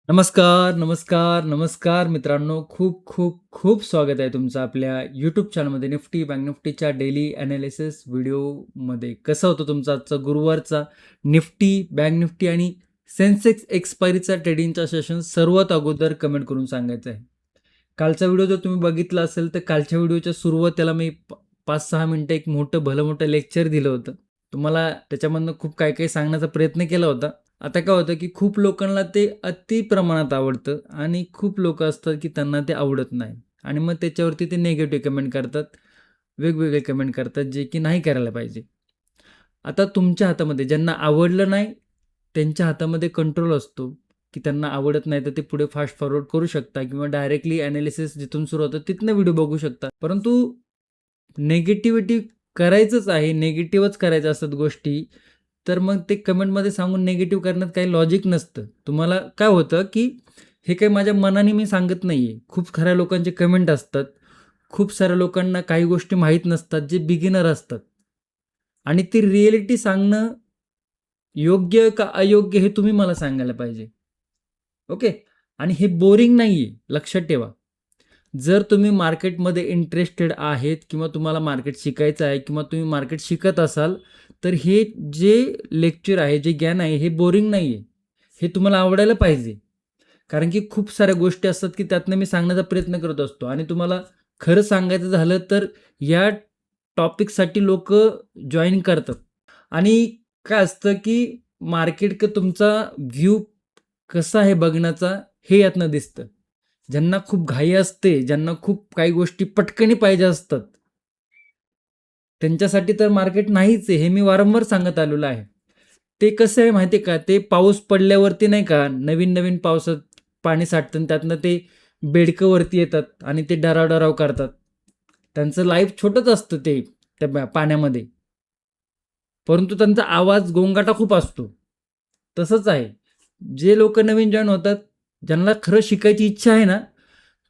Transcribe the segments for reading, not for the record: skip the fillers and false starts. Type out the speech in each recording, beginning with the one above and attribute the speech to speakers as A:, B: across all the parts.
A: नमस्कार, नमस्कार, नमस्कार मित्रांनो. खूप, खूप, खूप स्वागत आहे तुमचं आपल्या YouTube चॅनलमध्ये निफ्टी, बँक निफ्टीच्या डेली एनालिसिस व्हिडिओमध्ये. कसा होतं तुमचा आजचा गुरुवारचा निफ्टी, बँक निफ्टी आणि सेन्सेक्स एक्सपायरीचा ट्रेडिंगचा सेशन सर्वात अगोदर कमेंट करून सांगायचं आहे. कालचा व्हिडिओ जर तुम्ही बघितला असेल तर कालच्या व्हिडिओच्या सुरुवातीला मी 5-6 मिनिटं एक मोठं लेक्चर दिलं होतं. तुम्हाला त्याच्यामधनं खूप काही सांगण्याचा प्रयत्न केला होता. आता काय होतं, की खूप लोकांना ते अति प्रमाणात आवडतं आणि खूप लोकं असतात, की त्यांना ते आवडत नाही आणि मग त्याच्यावरती ते निगेटिव्ह कमेंट करतात, वेगवेगळे कमेंट करतात, जे की नाही करायला पाहिजे. आता तुमच्या हातामध्ये ज्यांना आवडलं नाही, त्यांच्या हातामध्ये कंट्रोल असतो, की त्यांना आवडत नाही तर ते पुढे फास्ट फॉरवर्ड करू शकता किंवा डायरेक्टली एनालिसिस जिथून सुरू होतं तिथनं व्हिडिओ बघू शकता. परंतु निगेटिव्हिटी करायचंच आहे, निगेटिव्हच करायच्या असतात गोष्टी, तर मग ते कमेंटमध्ये सांगून निगेटिव्ह करण्यात काही लॉजिक नसतं. तुम्हाला काय होतं, की हे काही माझ्या मनाने मी सांगत नाही आहे. खूप खऱ्या लोकांचे कमेंट असतात. खूप साऱ्या लोकांना काही गोष्टी माहीत नसतात, जे बिगिनर असतात आणि ती रिॲलिटी सांगणं योग्य का अयोग्य हे तुम्ही मला सांगायला पाहिजे. ओके. आणि हे बोरिंग नाही आहे, लक्षात ठेवा. जर तुम्ही मार्केटमध्ये इंटरेस्टेड आहेत किंवा तुम्हाला मार्केट शिकायचं आहे किंवा तुम्ही मार्केट शिकत असाल, तर हे जे लेक्चर आहे, जे ज्ञान आहे, हे बोरिंग नाही आहे. हे तुम्हाला आवडायला पाहिजे. कारण की खूप साऱ्या गोष्टी असतात, की त्यातनं मी सांगण्याचा प्रयत्न करत असतो आणि तुम्हाला खरं सांगायचं झालं तर या टॉपिकसाठी लोकं जॉइन करतात. आणि काय असतं, की मार्केट तुमचा व्ह्यू कसा आहे बघण्याचा, हे यातनं दिसतं. ज्यांना खूप घाई असते, ज्यांना खूप काही गोष्टी पटकनी पाहिजे असतात, त्यांच्यासाठी तर मार्केट नाहीच आहे, हे मी वारंवार सांगत आलेलो आहे. ते कसं आहे माहिती आहे का, ते पाऊस पडल्यावरती नाही का, नवीन-नवीन पावसात पाणी साठतं आणि त्यातनं ते बेडकं वरती येतात आणि ते डराव-डराव करतात. त्यांचं लाईफ छोटंच असतं ते त्या पाण्यामध्ये. परंतु त्यांचा आवाज, गोंगाटा खूप असतो. तसंच आहे. जे लोकं नवीन जॉइन होतात, ज्यांना खरं शिकायची इच्छा आहे ना,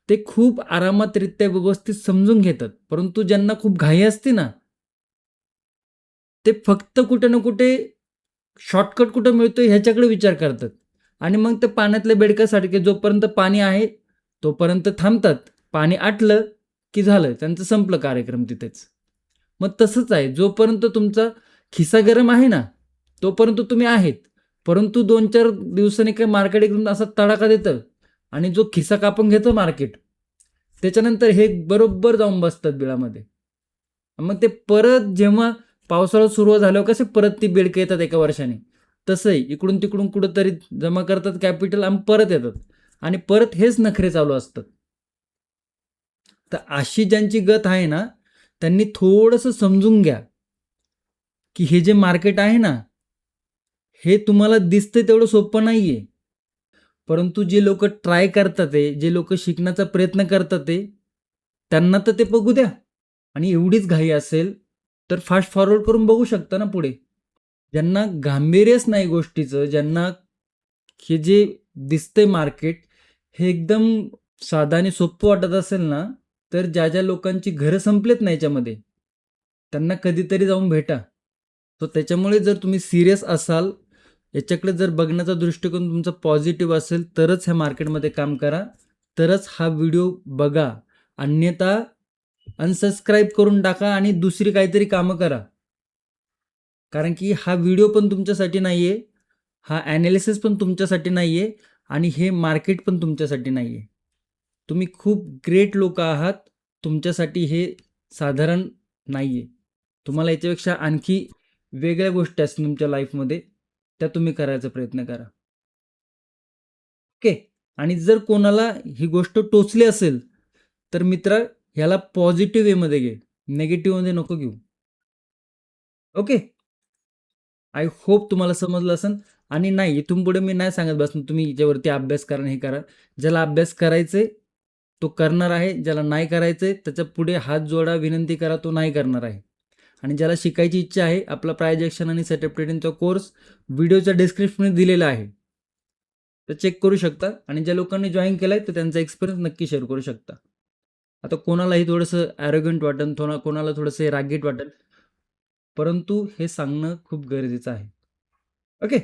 A: ते खूप आरामातरित्या व्यवस्थित समजून घेतात. परंतु ज्यांना खूप घाई असते ना, ते फक्त कुठे ना कुठे शॉर्टकट कुठं मिळतोय ह्याच्याकडे विचार करतात आणि मग ते पाण्यातल्या बेडकासारखे जोपर्यंत पाणी आहे, तोपर्यंत थांबतात. पाणी आटलं, की झालं त्यांचं संपलं कार्यक्रम तिथेच. मग तसंच आहे. जोपर्यंत तुमचा खिसा गरम आहे ना, तोपर्यंत तुम्ही आहेत. परंतु 2-4 दिवसांनी काही मार्केट एकदम असा तडाखा देतं आणि जो खिसा कापून घेतं मार्केट, त्याच्यानंतर हे बरोबर जाऊन बसतात बिळामध्ये. मग ते परत जेव्हा पावसाळा सुरू झाल्यावर कसे परत ती बेडकं येतात एका वर्षाने, तसंही इकडून-तिकडून कुठेतरी जमा करतात कॅपिटल आणि परत येतात आणि परत हेच नखरे चालू असतात. तर अशी ज्यांची गत आहे ना, त्यांनी थोडंसं समजून घ्या, की हे जे मार्केट आहे ना, हे तुम्हाला दिसतंय तेवढं सोपं नाहीये. परंतु जे लोकं ट्राय करतात आहे, जे लोकं शिकण्याचा प्रयत्न करतात आहे, त्यांना तर ते बघू द्या. आणि एवढीच घाई असेल, तर फास्ट फॉरवर्ड करून बघू शकता ना पुढे. ज्यांना गांभीर्यच नाही गोष्टीचं, ज्यांना हे जे दिसतंय मार्केट, हे एकदम साधं आणि सोपं वाटत असेल ना, तर ज्या लोकांची घरं संपलेत ना याच्यामध्ये, त्यांना कधीतरी जाऊन भेटा. तर त्याच्यामुळे जर तुम्ही सीरियस असाल, याच्याकडे जर बघण्याचा दृष्टिकोन तुमचा पॉझिटिव्ह असेल, तरच ह्या मार्केटमध्ये काम करा. तरच हा व्हिडिओ बघा. अन्यथा अनसबस्क्राईब करून टाका आणि दुसरी काहीतरी कामं करा. कारण की हा व्हिडिओ पण तुमच्यासाठी नाहीये, हा एनालिसिस पण तुमच्यासाठी नाहीये आणि हे मार्केट पण तुमच्यासाठी नाहीये. तुम्ही खूप ग्रेट लोकं आहात. तुमच्यासाठी हे साधारण नाहीये. तुम्हाला याच्यापेक्षा आणखी वेगळ्या गोष्टी असतील तुमच्या लाईफमध्ये, त्या तुम्ही करायचा प्रयत्न करा. ओके. आणि जर कोणाला ही गोष्ट टोचली असेल, तर मित्रा ह्याला पॉझिटिव्ह वेमध्ये घे. निगेटिव्हमध्ये नको घेऊ. ओके. आय होप तुम्हाला समजलं असेल आणि नाही इथून पुढे मी नाही सांगत बसणार तुम्ही याच्यावरती अभ्यास करा आणि हे करा. ज्याला अभ्यास करायचे तो करणार आहे. ज्याला नाही करायचंय त्याच्या पुढे हात जोडा, विनंती करा तो नाही करणार आहे. आणि ज्याला शिकायची इच्छा आहे आपला प्रायजेक्शन आणि सेटअप ट्रेडिंगचा कोर्स व्हिडिओच्या डिस्क्रिप्शनमध्ये दिलेला आहे. तर चेक करू शकता आणि ज्या लोकांनी जॉइन केलाय तर त्यांचा एक्सपिरियन्स नक्की शेअर करू शकता. आता कोणालाही थोडंसं ॲरोगंट वाटेल, कोणाला थोडंसं रागीट वाटेल, परंतु हे सांगणं खूप गरजेचं आहे. ओके.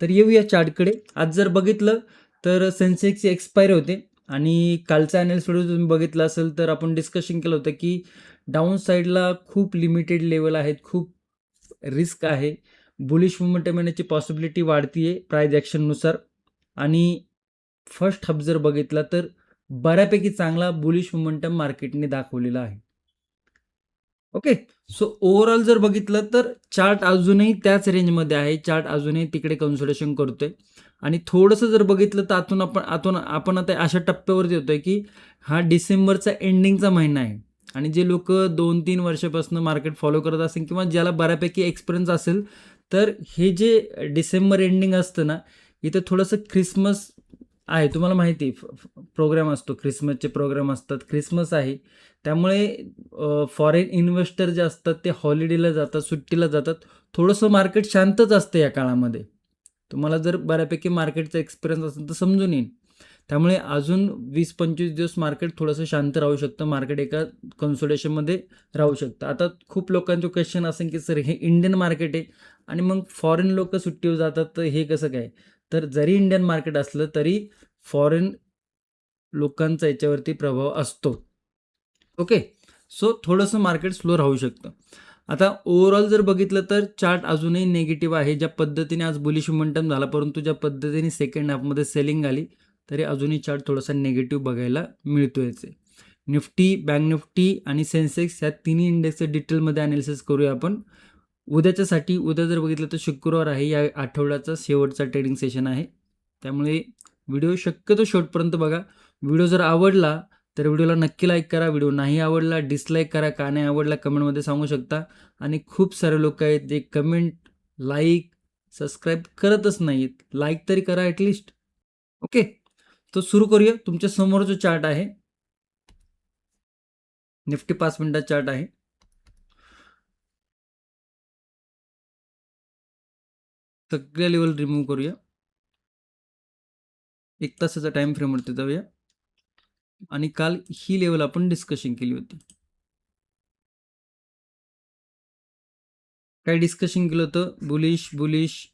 A: तर येऊया चार्टकडे. आज जर बघितलं तर सेन्सेक्सची एक्सपायरी होते आणि कालचा ॲनालिसिस व्हिडिओ तुम्ही बघितला असेल तर आपण डिस्कशन केलं होतं की डाऊन साईडला खूप लिमिटेड लेवल आहेत, खूप रिस्क आहे. बुलिश मोमेंटम येण्याची पॉसिबिलिटी वाढती आहे प्राईज ॲक्शननुसार आणि फर्स्ट हाफ जर बघितला तर बऱ्यापैकी चांगला बुलिश मोमेंटम मार्केटने दाखवलेला आहे. ओके. सो ओव्हरऑल जर बघितलं तर चार्ट अजूनही त्याच रेंजमध्ये आहे. चार्ट अजूनही तिकडे कन्सोलिडेशन करतोय आणि थोडंसं जर बघितलं तर आपण आता अशा टप्प्यावरती येतोय की हा डिसेंबरचा एंडिंगचा महिना आहे आणि जे लोक 2-3 वर्षापासून मार्केट फॉलो करत असेल किंवा ज्याला बऱ्यापैकी एक्सपिरियन्स असेल तर हे जे डिसेंबर एंडिंग असतं ना, इथं थोडंसं ख्रिसमस आहे. तुम्हाला माहिती आहे प्रोग्राम असतो, ख्रिसमसचे प्रोग्राम असतात. ख्रिसमस आहे त्यामुळे फॉरेन इन्व्हेस्टर जे असतात ते हॉलिडेला जातात, सुट्टीला जातात. थोडंसं मार्केट शांतच असतं या काळामध्ये. तुम्हाला जर बऱ्यापैकी मार्केटचा एक्सपिरियन्स असेल तर समजून येईल. त्यामुळे अजून 20-25 दिवस मार्केट थोडंसं शांत राहू शकतं. मार्केट एका कन्सोलिडेशनमध्ये राहू शकतं. आता खूप लोकांचे क्वेश्चन असेल की सर हे इंडियन मार्केट आहे आणि मग फॉरेन लोक सुट्टीवर जातात तर हे कसं काय? तर जरी इंडियन मार्केट असलं तरी फॉरेन लोकांचा याच्यावरती प्रभाव असतो. ओके. सो थोडंसं मार्केट स्लो राहू शकतं. आता ओव्हरऑल जर बघितलं तर चार्ट अजूनही निगेटिव्ह आहे. ज्या पद्धतीने आज बुलिश मोमेंटम झाला, परंतु ज्या पद्धतीने सेकंड हाफमध्ये सेलिंग आली, तरी अजूनही चार्ट थोडासा निगेटिव्ह बघायला मिळतोयच आहे. निफ्टी, बँक निफ्टी आणि सेन्सेक्स या तिन्ही इंडेक्सचं डिटेलमध्ये ॲनालिसिस करूया आपण. उद्याच्यासाठी उद्या जर बघितलं तर शुक्रवार आहे. या आठवड्याचा शेवटचा ट्रेडिंग सेशन आहे. त्यामुळे व्हिडिओ शक्यतो शेवटपर्यंत बघा. व्हिडिओ जर आवडला तर व्हिडिओला नक्की लाईक करा. व्हिडिओ नाही आवडला डिसलाईक करा. का नाही आवडला कमेंटमध्ये सांगू शकता. आणि खूप सारे लोक आहेत जे कमेंट, लाईक, सबस्क्राईब करतच नाहीत. लाईक तरी करा ॲटलिस्ट. ओके. तर सुरू करूया. तुमच्या समोर जो चार्ट आहे निफ्टी 5 मिनिटाचा चार्ट आहे. सगळ्या लेवल रिमूव्ह करूया. 1 तासाचा टाइम फ्रेमवरती जाऊया आणि काल ही लेवल आपण डिस्कशन केली होती. काय डिस्कशन केलं होतं? Bullish bullish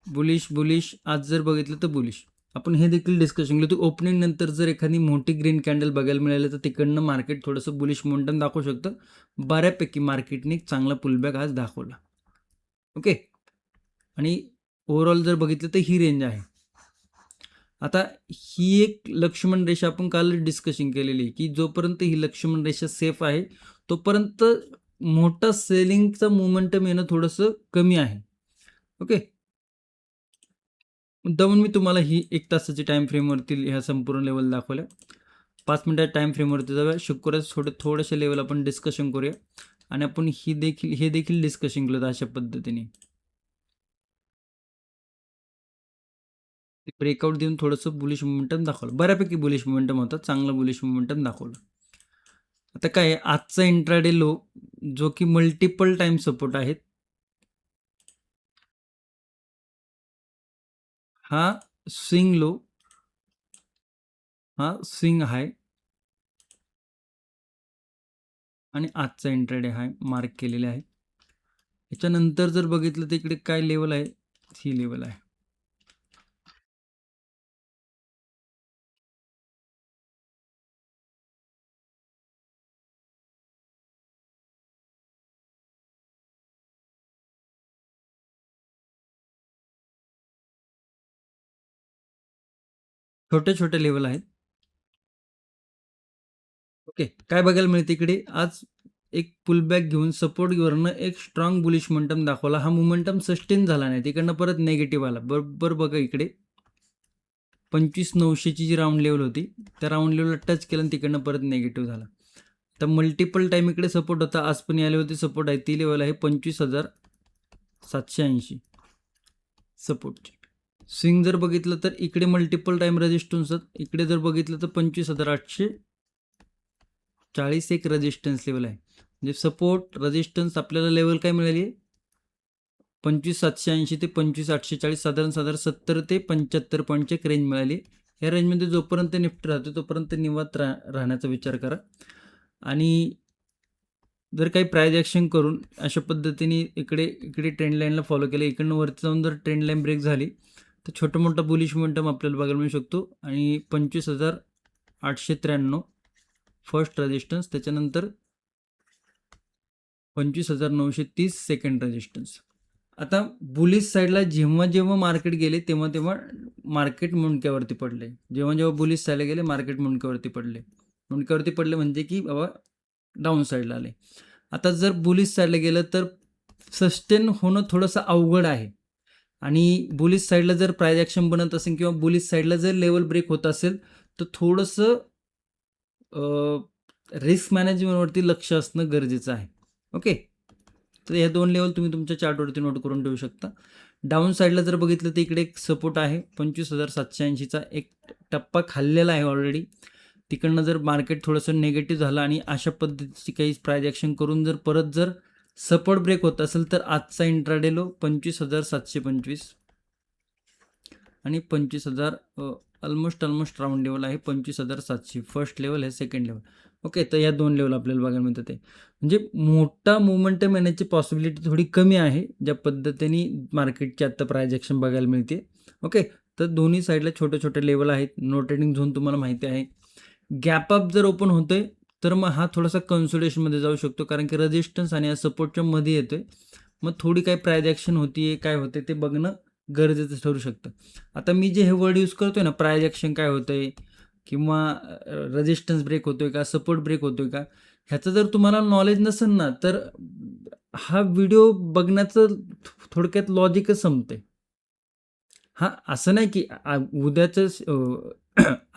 A: bullish bullish. आज जर बघितलं तर बुलिश. आपण हे देखील डिस्कशन केलं होतं. ओपनिंग नंतर जर एखादी मोठी ग्रीन कॅन्डल बघायला मिळाली तर तिकडनं मार्केट थोडंसं बुलिश मोमेंटम दाखवू शकतं. बऱ्यापैकी मार्केटने एक चांगला पुलबॅक आज दाखवला. ओके. आणि ओव्हरऑल जर बघितलं तर ही रेंज आहे. आता ही एक लक्ष्मण रेषा आपण काल डिस्कशन केलेली आहे की जोपर्यंत ही लक्ष्मण रेषा सेफ आहे तोपर्यंत मोठा सेलिंगचं मोमेंटम येणं थोडंसं कमी आहे. ओके. मुद्दामून मी तुम्हाला ही 1 तासाची टाईम फ्रेमवरती ह्या संपूर्ण लेवल दाखवल्या. 5 मिनिटाच्या टाईम फ्रेमवरती जाऊया. शुक्रवार थोडेसे लेवल आपण डिस्कशन करूया आणि आपण हे देखील डिस्कशन केलं होतं अशा पद्धतीने. ब्रेकआउट देऊन थोडंसं बुलिश मोमेंटम दाखवलं. बऱ्यापैकी बुलिश मोमेंटम होता. चांगलं बुलिश मोमेंटम दाखवलं. आता काय आहे, आजचा इंट्राडे लो जो की मल्टिपल टाइम सपोर्ट आहेत. हा स्विंग लो, हा स्विंग हाय आणि आजचा इंट्राडे हाय मार्क केलेले आहे. याच्यानंतर जर बघितलं तर इकडे काय लेवल आहे, ही लेवल आहे. छोटे छोटे लेवल आहेत. ओके. काय बघायला मिळते इकडे आज एक पुलबॅक घेऊन सपोर्टवरनं एक स्ट्रॉंग बुलिश मोमेंटम दाखवला. हा मोमेंटम सस्टेन झाला नाही. तिकडनं परत निगेटिव्ह आला. बरोबर बघा इकडे 25,900ची जी राऊंड लेवल होती त्या राऊंड लेवलला टच केलं आणि तिकडनं परत निगेटिव्ह झाला. तर मल्टिपल टाईम इकडे सपोर्ट होता. आज पण या लेवलची सपोर्ट आहे. ती लेवल आहे 25,780 सपोर्टची. स्विंग जर बघितलं तर इकडे मल्टिपल टाईम रेजिस्टन्स, इकडे जर बघितलं तर 25,840 एक रेजिस्टन्स लेवल आहे. म्हणजे सपोर्ट रेजिस्टन्स आपल्याला लेवल काय मिळाली आहे 25,780 ते 25,840 साधारण 70 ते 75 पॉईंटची एक रेंज मिळाली. या रेंजमध्ये जोपर्यंत निफ्टी राहतो तोपर्यंत निवांत राहण्याचा विचार करा. आणि जर काही प्राईज ॲक्शन करून अशा पद्धतीने इकडे ट्रेंड लाईनला फॉलो केलं, इकडनं वरती जाऊन जर ट्रेंड लाईन ब्रेक झाली तर छोटं मोठं बुलिश मोमेंटम आपल्याला बघायला मिळू शकतो. आणि 25,893 फर्स्ट रेजिस्टन्स, त्याच्यानंतर 25,930 सेकंड रेजिस्टन्स. आता बुलिश साईडला जेव्हा जेव्हा मार्केट गेले तेव्हा तेव्हा मार्केट मुंडक्यावरती पडले. जेव्हा जेव्हा बुलिश साईडला गेले मार्केट मुंडक्यावरती पडले. मुंडक्यावरती पडले म्हणजे की बाबा डाऊन साईडला आले. आता जर बुलिश साईडला गेलं तर सस्टेन होणं थोडंसं अवघड आहे. आणि बुलिश साईडला जर प्राइस ॲक्शन बनत असेल किंवा बुलिश साईडला जर लेवल ब्रेक होत असेल तर थोडंसं रिस्क मॅनेजमेंटवरती लक्ष असणं गरजेचं आहे. ओके, तर ह्या 2 लेवल तुम्ही तुमच्या चार्टवरती नोट करून ठेवू शकता. डाऊन साईडला जर बघितलं तर इकडे एक सपोर्ट आहे 25,780चा एक टप्पा खाल्लेला आहे ऑलरेडी. तिकडनं जर मार्केट थोडंसं निगेटिव्ह झालं आणि अशा पद्धतीची काही प्राइस ॲक्शन करून जर परत जर सपोर्ट ब्रेक होत असेल तर आजचा इंट्राडे लो 25,725 आणि 25,000 ऑलमोस्ट राऊंड लेवल आहे 25,700. फर्स्ट लेवल आहे, सेकंड लेवल. ओके, तर या 2 लेवल आपल्याला बघायला मिळतात. ते म्हणजे मोठा मोमेंटम येण्याची पॉसिबिलिटी थोडी कमी आहे ज्या पद्धतीने मार्केटची आत्ता प्राइस ॲक्शन बघायला मिळते. ओके, तर दोन्ही साईडला छोटे छोटे लेवल आहेत. नो ट्रेडिंग झोन तुम्हाला माहिती आहे. गॅप अप जर ओपन होतोय तर मग हा थोडासा कन्सोलिडेशनमध्ये जाऊ शकतो, कारण की रेजिस्टन्स आणि सपोर्टच्या मध्ये येतोय. मग थोडी काही प्राइस ॲक्शन होतीये, काय होते ते बघणं गरजेचं ठरू शकतं. आता मी जे हे वर्ड यूज करतोय ना, प्राइस ॲक्शन काय होतंय किंवा रेजिस्टन्स ब्रेक होतोय का, सपोर्ट ब्रेक होतोय का, ह्याचं जर तुम्हाला नॉलेज नसेल ना तर हा व्हिडिओ बघण्याचं थोडक्यात लॉजिकच संपते. हां, असं नाही की उद्याचं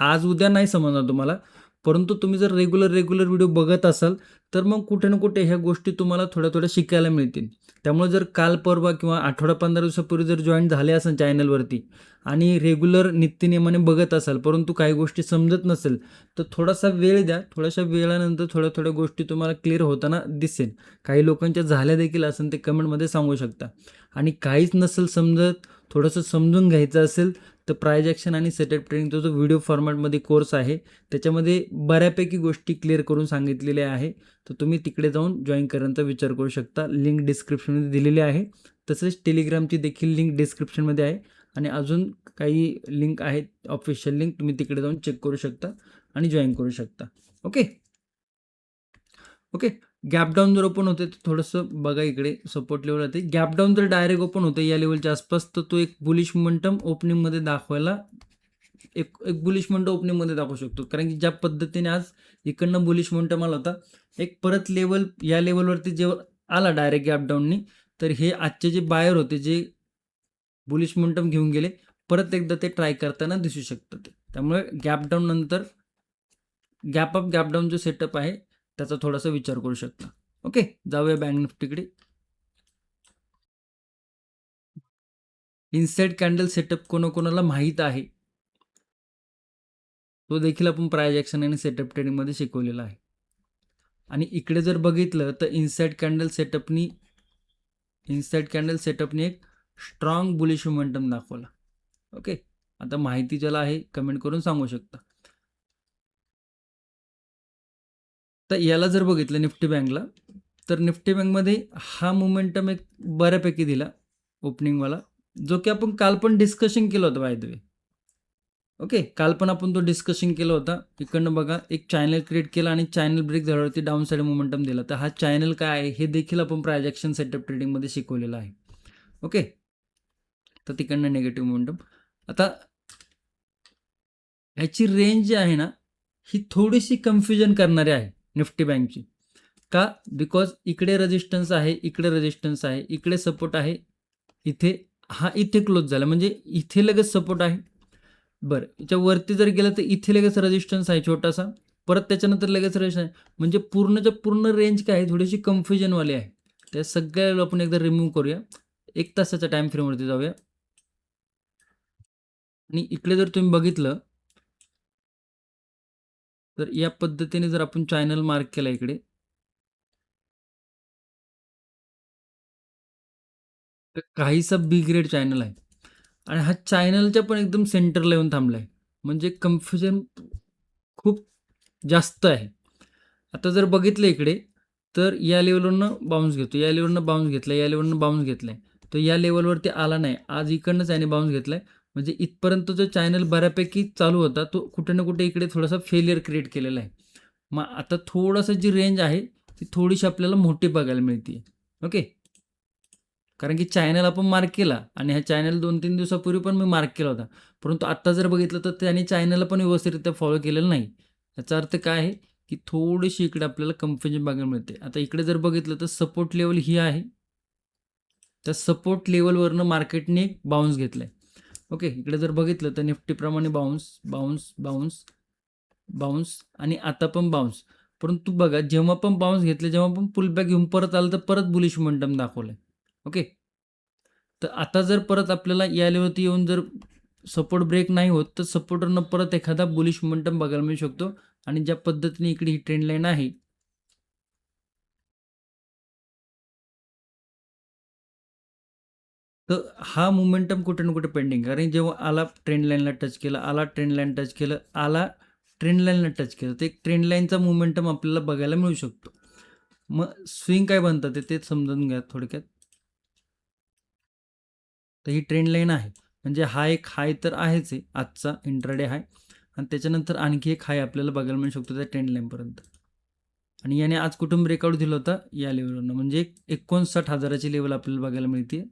A: आज उद्या नाही समजणार तुम्हाला, परंतु तुम्ही जर रेग्युलर व्हिडिओ बघत असाल तर मग कुठे ना कुठे ह्या गोष्टी तुम्हाला थोड्या शिकायला मिळतील. त्यामुळे जर काल परवा किंवा आठवडा 15 दिवसापूर्वी जर जॉईन झाले असेल चॅनलवरती आणि रेग्युलर नित्यनेमाने बघत असाल, परंतु काही गोष्टी समजत नसेल तर थोडासा वेळ द्या. थोड्याशा वेळानंतर थोड्या गोष्टी तुम्हाला क्लिअर होताना दिसेल. काही लोकांच्या झाल्या देखील असेल ते कमेंटमध्ये सांगू शकता. आणि काहीच नसेल समजत, थोडंसं समजून घ्यायचं असेल तर प्राइस ॲक्शन आणि सेटअप ट्रेडिंगचा जो व्हिडिओ फॉर्मॅटमध्ये कोर्स आहे त्याच्यामध्ये बऱ्यापैकी गोष्टी क्लिअर करून सांगितलेल्या आहे. तर तुम्ही तिकडे जाऊन जॉईन करण्याचा विचार करू शकता. लिंक डिस्क्रिप्शनमध्ये दिलेली आहे. तसेच टेलिग्रामची देखील लिंक डिस्क्रिप्शनमध्ये आहे आणि अजून काही लिंक आहेत ऑफिशियल लिंक, तुम्ही तिकडे जाऊन चेक करू शकता आणि जॉईन करू शकता. ओके, गॅप डाऊन जर ओपन होते तर थोडंसं बघा, इकडे सपोर्ट लेवल आहे. गॅप डाऊन जर डायरेक्ट ओपन होते या लेवलच्या आसपास तर तो एक बुलिश मोमेंटम ओपनिंगमध्ये दाखवायला एक बुलिश मोमेंटम ओपनिंगमध्ये दाखवू शकतो. कारण की ज्या पद्धतीने आज इकडनं बुलिश मोमेंटम आला होता, एक परत लेवल या लेवलवरती जेव्हा आला डायरेक्ट गॅप डाऊननी, तर हे आजचे जे बायर होते जे बुलिश मोमेंटम घेऊन गेले, परत एकदा ते ट्राय करताना दिसू शकतं. त्यामुळे गॅप डाऊन नंतर गॅप अप गॅप डाऊन जो सेटअप आहे त्याचा थोडासा विचार करू शकता. ओके, जाऊया बँक निफ्टीकडे. इनसाइड कॅन्डल सेटअप कोणाकोणाला माहीत आहे तो देखील आपण प्राइस ॲक्शन आणि सेटअप ट्रेडिंगमध्ये शिकवलेला आहे. आणि इकडे जर बघितलं तर इनसाइड कॅन्डल सेटअपनी एक स्ट्रॉंग बुलिश मोमेंटम दाखवला. ओके, आता माहिती ज्याला आहे कमेंट करून सांगू शकता. तर याला जर बघितलं निफ्टी बँकला, तर निफ्टी बँकमध्ये हा मोमेंटम एक बऱ्यापैकी दिला ओपनिंगवाला, जो की आपण काल पण डिस्कशन केलं होतं बाय द वे. ओके, काल पण आपण तो डिस्कशन केला होता. इकडनं बघा एक चॅनल क्रिएट केला आणि चॅनल ब्रेक झाल्यावरती डाऊन साईड मोमेंटम दिला. तर हा चॅनल काय आहे हे देखील आपण प्राइस ॲक्शन सेटअप ट्रेडिंगमध्ये शिकवलेलं आहे. ओके, तर तिकडनं निगेटिव्ह मोमेंटम. आता ह्याची रेंज जी आहे ना ही थोडीशी कन्फ्युजन करणारी आहे निफ्टी बँकची. का? बिकॉज इकडे रेजिस्टन्स आहे, इकडे रेजिस्टन्स आहे, इकडे सपोर्ट आहे, इथे क्लोज झाला म्हणजे इथे लगेच सपोर्ट आहे. बरं, याच्या वरती जर गेलं तर इथे लगेच रेजिस्टन्स आहे छोटासा, परत त्याच्यानंतर लगेच रेजिस्टन्स आहे. म्हणजे पूर्णच्या पूर्ण रेंज काय आहे थोडीशी कन्फ्युजनवाली आहे. त्या सगळ्या आपण एकदा रिमूव्ह करूया. 1 तासाच्या टाइम फ्रेमवरती जाऊया. आणि इकडे जर तुम्ही बघितलं तर या पद्धतीने जर आपण चॅनल मार्क केला इकडे, तर काहीसा बी ग्रेड चॅनल आहे आणि हा चॅनलच्या पण एकदम सेंटरला येऊन थांबला आहे. म्हणजे कन्फ्युजन खूप जास्त आहे. आता जर बघितलं इकडे तर या लेवलवरनं बाउन्स घेतो, या लेवलवरनं बाउन्स घेतला, या लेवलवरनं बाउन्स घेतला आहे. तो या लेवलवरती आला नाही. आज इकडनंच याने बाउन्स घेतला आहे. म्हणजे इथपर्यंत जो चॅनल बऱ्यापैकी चालू होता, तो कुठे ना कुठे इकडे थोडासा फेलियर क्रिएट केलेला आहे. मग आता थोडंसं जी रेंज आहे, ती थोडीशी आपल्याला मोठी बघायला मिळते. ओके. कारण की चॅनल आपण मार्क केला आणि हा चॅनल 2-3 दिवसापूर्वी पण मी मार्क केला होता. परंतु आत्ता जर बघितलं तर त्याने चॅनलला पण व्यवस्थितरित्या फॉलो केलेलं नाही. याचा अर्थ काय आहे, की थोडीशी इकडे आपल्याला कन्फ्युजन बघायला मिळते. आता इकडे जर बघितलं तर सपोर्ट लेव्हल ही आहे. त्या सपोर्ट लेव्हलवरनं मार्केटने बाउन्स घेतलाय. ओके. इकडे जर बघितलं तर निफ्टीप्रमाणे बाउन्स, बाउन्स, बाउन्स, बाउन्स आणि आता पण बाउन्स. परंतु बघा जेव्हा पण बाउन्स घेतले, जेव्हा पण पुलबॅक घेऊन परत आलं, तर परत बुलिश मोमेंटम दाखवलंय. ओके. तर आता जर परत आपल्याला या लेवलवरती येऊन जर सपोर्ट ब्रेक नाही होत, तर सपोर्टरनं परत एखादा बुलिश मोमेंटम बघायला मिळू शकतो. आणि ज्या पद्धतीने इकडे ही ट्रेंड लाईन आहे, तर हा मोमेंटम कुठे ना कुठे पेंडिंग. कारण जेव्हा आला ट्रेंड लाईनला टच केलं, आला ट्रेंड लाईन टच केलं, आला ट्रेंड लाईनला टच केलं, तर एक ट्रेंड लाईनचा मोमेंटम आपल्याला बघायला मिळू शकतो. मग स्विंग काय बनतं ते समजून घ्या थोडक्यात. तर ही ट्रेंड लाईन आहे. म्हणजे हा एक हाय तर आहेच आहे आजचा इंट्राडे हाय, आणि त्याच्यानंतर आणखी एक हाय आपल्याला बघायला मिळू शकतो त्या ट्रेंड लाईनपर्यंत. आणि याने आज कुठून ब्रेकआउट दिलं होतं या लेवलवरनं, म्हणजे 59,000ची लेवल आपल्याला बघायला मिळते.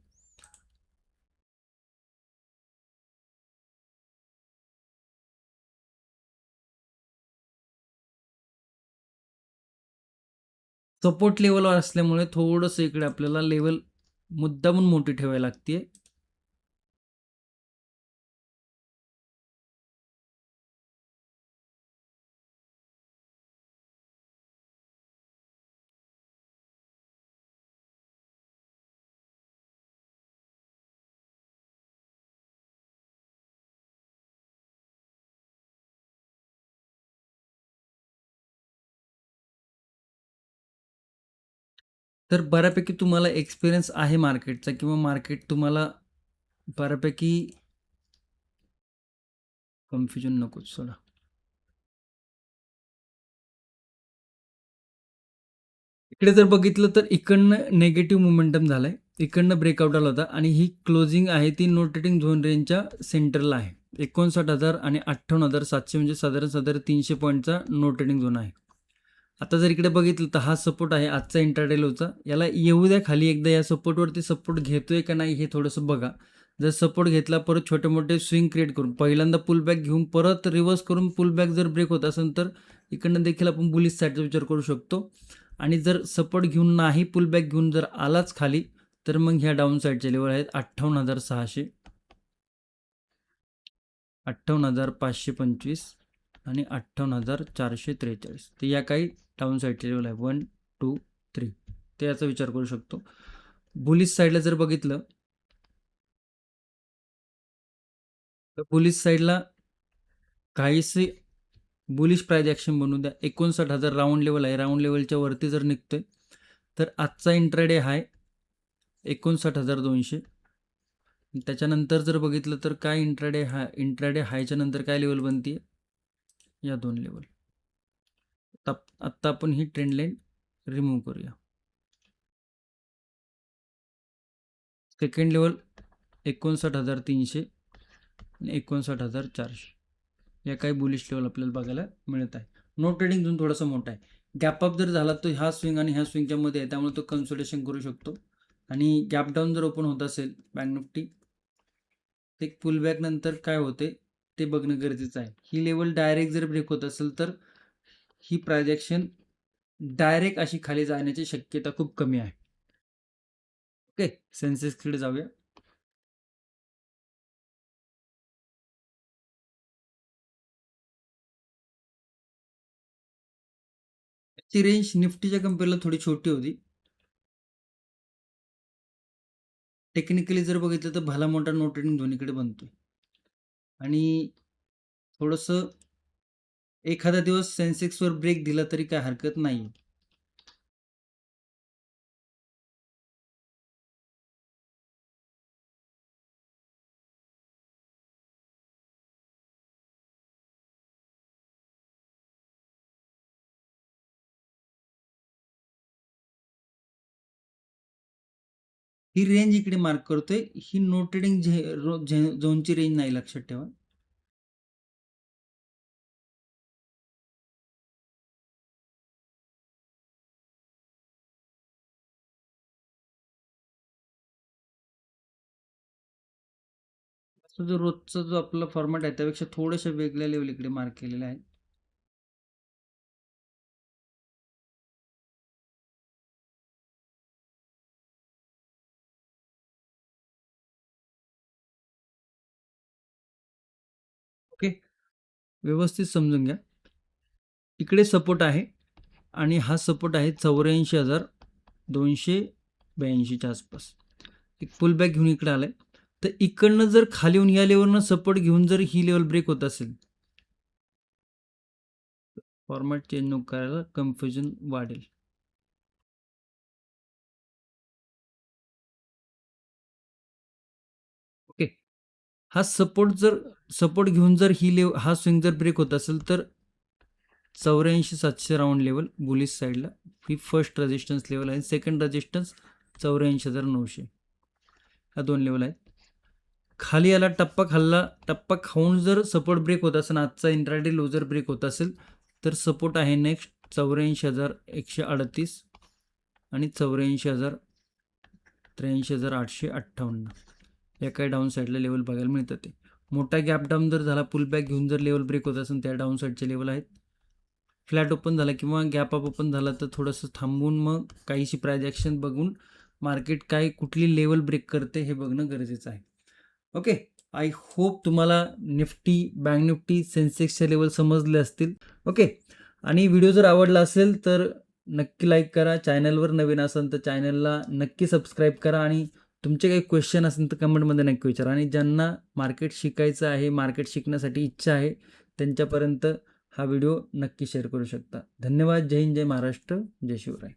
A: सपोर्ट लेवलवर असल्यामुळे थोडंसं इकडे आपल्याला लेवल मुद्दामून मोठी ठेवावी लागते. तर बऱ्यापैकी तुम्हाला एक्सपिरियन्स आहे मार्केटचा, किंवा मार्केट तुम्हाला बऱ्यापैकी कन्फ्युजन नकोच सोडा. इकडे जर बघितलं तर इकडनं निगेटिव्ह मोमेंटम झालाय. इकडनं ब्रेकआउट आला होता आणि ही क्लोजिंग आहे ती नो ट्रेडिंग झोन रेंजच्या सेंटरला आहे. 59,000 आणि 58,700, म्हणजे साधारण 300 पॉईंटचा नो ट्रेडिंग झोन आहे. आता जर इकडे बघितलं तर हा सपोर्ट आहे आजचा इंट्राडे लोचा. याला येऊ द्या खाली एकदा, या सपोर्टवरती सपोर्ट घेतोय का नाही हे थोडंसं बघा. जर सपोर्ट घेतला, परत छोटे मोठे स्विंग क्रिएट करून पहिल्यांदा पुलबॅक घेऊन परत रिव्हर्स करून पुलबॅक जर ब्रेक होत असेल, तर इकडनं देखील आपण बुलिश साईडचा विचार करू शकतो. आणि जर सपोर्ट घेऊन नाही, पुलबॅक घेऊन जर आलाच खाली, तर मग ह्या डाऊन साईडचे लेवल आहेत 58,600, 58,525 आणि 58,443. तर या काही डाऊन साईडचे लेवल आहे 1, 2, 3. ते याचा विचार करू शकतो. बुलिश साईडला जर बघितलं, तर बुलिश साईडला काहीसे बुलिश प्राइस ॲक्शन बनवून द्या. 59,000 राऊंड लेवल आहे. राऊंड लेवलच्या वरती जर निघतोय, तर आजचा इंट्राडे हाय 59,200. त्याच्यानंतर जर बघितलं तर काय इंट्राडे हायच्या नंतर काय लेवल बनते, या दोन लेवल. आत्ता आपण ही ट्रेंड लाईन रिमूव्ह करूया. सेकंड लेवल 59,300 आणि 59,400, या काही बुलिश लेवल आपल्याला बघायला मिळत आहे. नो ट्रेडिंग झोन थोडासा मोठा आहे. गॅप अप जर झाला तर ह्या स्विंग आणि ह्या स्विंगच्या मध्ये आहे, त्यामुळे तो कन्सोलिडेशन करू शकतो. आणि गॅप डाऊन जर ओपन होत असेल बँक निफ्टी, ते पुलबॅक नंतर काय होते ते बघणं गरजेचं आहे. ही लेवल डायरेक्ट जर ब्रेक होत असेल, तर ही प्रायजेक्शन डायरेक्ट अशी खाली जाण्याची शक्यता खूप कमी आहे. ओके. सेन्सेक्सकडे जाऊया. ती रेंज निफ्टीच्या कम्पेअरला थोडी छोटी होती. टेक्निकली जर बघितलं तर भला मोठा नो ट्रेडिंग दोन्हीकडे बनतोय. आणि थोडंसं एखादा दिवस सेन्सेक्सवर ब्रेक दिला तरी काय हरकत नाही. ही रेंज इकडे मार्क करतोय, ही नो ट्रेडिंग झोनची रेंज नाही, लक्षात ठेवा. जो रोजचा जो आपला फॉर्मॅट आहे त्यापेक्षा थोड्याशा वेगळ्या लेवल इकडे मार्क केलेल्या आहेत. ओके, व्यवस्थित समजून घ्या. इकडे सपोर्ट आहे आणि हा सपोर्ट आहे 84,282च्या आसपास. एक पुल बॅक घेऊन इकडे आलाय. तर इकडनं जर खाली येऊन या लेवलनं सपोर्ट घेऊन जर ही लेवल ब्रेक होत असेल, फॉर्मॅट चेंज नको करायला, कन्फ्युजन वाढेल. ओके, हा सपोर्ट घेऊन जर हा स्विंग जर ब्रेक होत असेल तर 84,700 राऊंड लेवल बुलिश साईडला ही फर्स्ट रेजिस्टन्स लेवल आहे. Second resistance 84,900. हा 2 लेवल आहेत. खाली याला टप्पा खाऊन जर सपोर्ट ब्रेक होत असेल, आजचा इंट्राडे लो जर ब्रेक होत असेल तर सपोर्ट आहे नेक्स्ट 84,138 आणि 83,858. या काही डाऊन साईडला लेवल बघायला मिळतात. ते मोठा गॅप डाऊन जर झाला, पुल बॅक घेऊन जर लेवल ब्रेक होत असेल त्या डाऊन साईडचे लेवल आहेत. फ्लॅट ओपन झाला किंवा गॅप अप ओपन झाला तर थोडंसं थांबून मग काहीशी प्राइस ॲक्शन बघून मार्केट कुठली लेवल ब्रेक करते हे बघणं गरजेचं आहे. ओके, आय होप तुम्हाला निफ्टी, बँक निफ्टी, सेन्सेक्सचे लेवल समजले असतील. ओके, आणि व्हिडिओ जर आवडला असेल तर नक्की लाईक करा. चॅनलवर नवीन असाल तर चॅनलला नक्की सबस्क्राईब करा आणि तुमचे काही क्वेश्चन असेल तर कमेंटमध्ये नक्की विचारा. आणि ज्यांना मार्केट शिकायचं आहे, मार्केट शिकण्यासाठी इच्छा आहे, त्यांच्यापर्यंत हा व्हिडिओ नक्की शेअर करू शकता. धन्यवाद. जय हिंद, जय महाराष्ट्र, जय शिवराय.